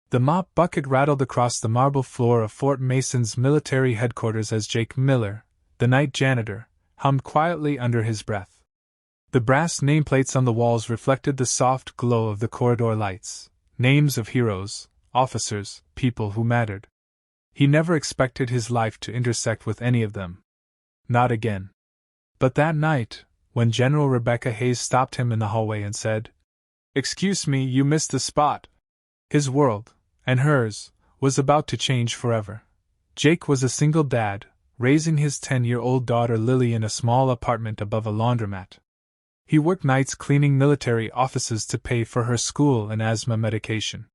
The mop bucket rattled across the marble floor of Fort Mason's military headquarters as Jake Miller, the night janitor, hummed quietly under his breath. The brass nameplates on the walls reflected the soft glow of the corridor lights, names of heroes, officers, people who mattered. He never expected his life to intersect with any of them. Not again. But that night, when General Rebecca Hayes stopped him in the hallway and said, "Excuse me, you missed the spot," his world, and hers, was about to change forever. Jake was a single dad, raising his 10-year-old daughter Lily in a small apartment above a laundromat. He worked nights cleaning military offices to pay for her school and asthma medication.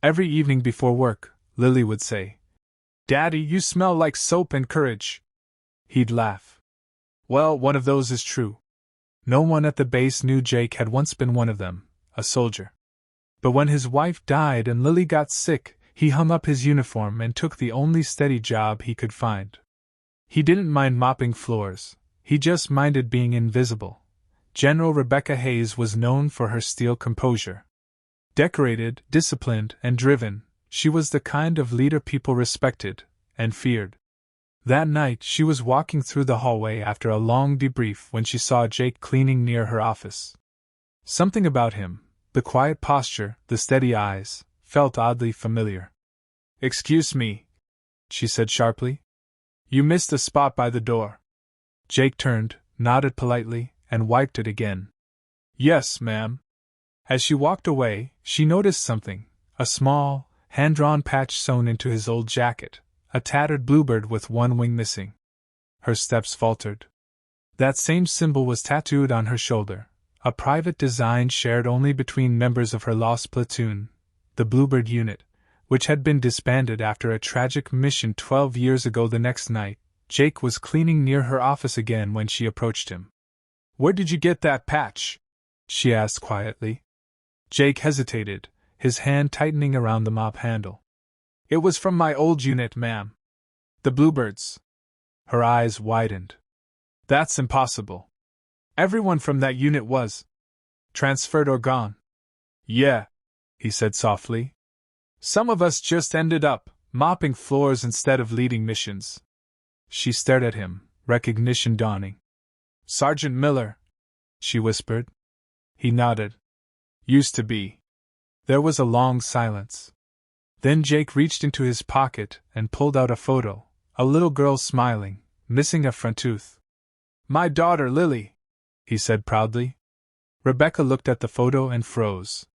Every evening before work, Lily would say, "Daddy, you smell like soap and courage." He'd laugh. Well, one of those is true. No one at the base knew Jake had once been one of them, a soldier. But when his wife died and Lily got sick, he hung up his uniform and took the only steady job he could find. He didn't mind mopping floors, he just minded being invisible. General Rebecca Hayes was known for her steel composure. Decorated, disciplined, and driven, she was the kind of leader people respected and feared. That night she was walking through the hallway after a long debrief when she saw Jake cleaning near her office. Something about him, the quiet posture, the steady eyes, felt oddly familiar. "Excuse me," she said sharply. "You missed a spot by the door." Jake turned, nodded politely, and wiped it again. "Yes, ma'am." As she walked away, she noticed something, a small, hand-drawn patch sewn into his old jacket, a tattered bluebird with one wing missing. Her steps faltered. That same symbol was tattooed on her shoulder, a private design shared only between members of her lost platoon, the Bluebird Unit, which had been disbanded after a tragic mission 12 years ago. The next night, Jake was cleaning near her office again when she approached him. "Where did you get that patch?" she asked quietly. Jake hesitated, his hand tightening around the mop handle. "It was from my old unit, ma'am. The Bluebirds." Her eyes widened. "That's impossible. Everyone from that unit was transferred or gone." "Yeah," he said softly. "Some of us just ended up mopping floors instead of leading missions." She stared at him, recognition dawning. "Sergeant Miller," she whispered. He nodded. "Used to be." There was a long silence. Then Jake reached into his pocket and pulled out a photo, a little girl smiling, missing a front tooth. "My daughter Lily," he said proudly. Rebecca looked at the photo and froze.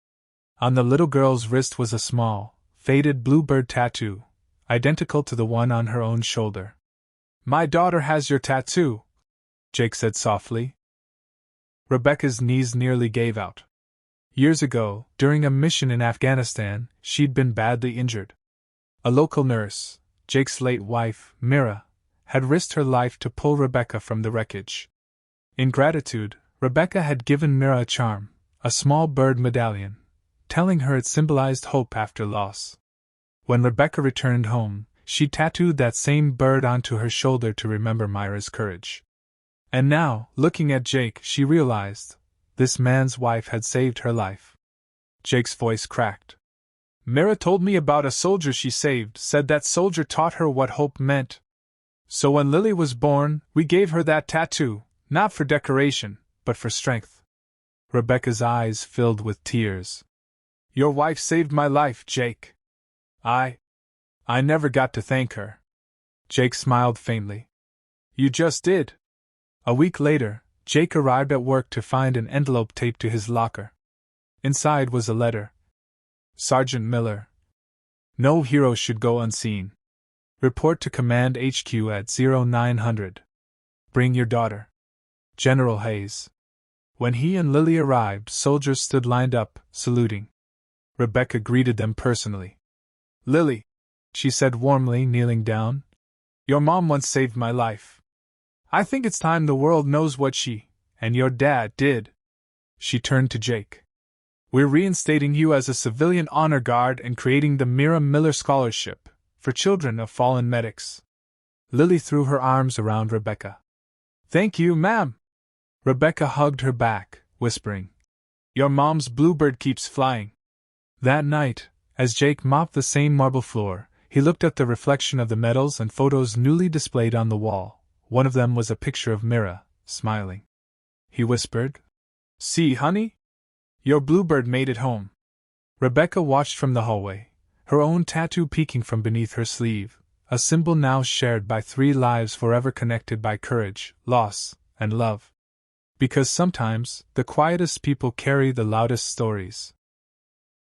On the little girl's wrist was a small, faded bluebird tattoo, identical to the one on her own shoulder. "My daughter has your tattoo," Jake said softly. Rebecca's knees nearly gave out. Years ago, during a mission in Afghanistan, she'd been badly injured. A local nurse, Jake's late wife, Mira, had risked her life to pull Rebecca from the wreckage. In gratitude, Rebecca had given Mira a charm, a small bird medallion, telling her it symbolized hope after loss. When Rebecca returned home, she tattooed that same bird onto her shoulder to remember Myra's courage. And now, looking at Jake, she realized this man's wife had saved her life. Jake's voice cracked. "Mira told me about a soldier she saved, said that soldier taught her what hope meant. So when Lily was born, we gave her that tattoo, not for decoration, but for strength." Rebecca's eyes filled with tears. "Your wife saved my life, Jake. I never got to thank her." Jake smiled faintly. "You just did." A week later, Jake arrived at work to find an envelope taped to his locker. Inside was a letter. "Sergeant Miller. No hero should go unseen. Report to Command HQ at 0900. Bring your daughter. General Hayes." When he and Lily arrived, soldiers stood lined up, saluting. Rebecca greeted them personally. "Lily," she said warmly, kneeling down, "your mom once saved my life. I think it's time the world knows what she, and your dad, did." She turned to Jake. "We're reinstating you as a civilian honor guard and creating the Mira Miller Scholarship for children of fallen medics." Lily threw her arms around Rebecca. "Thank you, ma'am." Rebecca hugged her back, whispering, "Your mom's bluebird keeps flying." That night, As Jake mopped the same marble floor, he looked at the reflection of the medals and photos newly displayed on the wall. One of them was a picture of Mira, smiling. He whispered, "See, honey? Your bluebird made it home." Rebecca watched from the hallway, her own tattoo peeking from beneath her sleeve, a symbol now shared by 3 lives forever connected by courage, loss, and love. Because sometimes, the quietest people carry the loudest stories.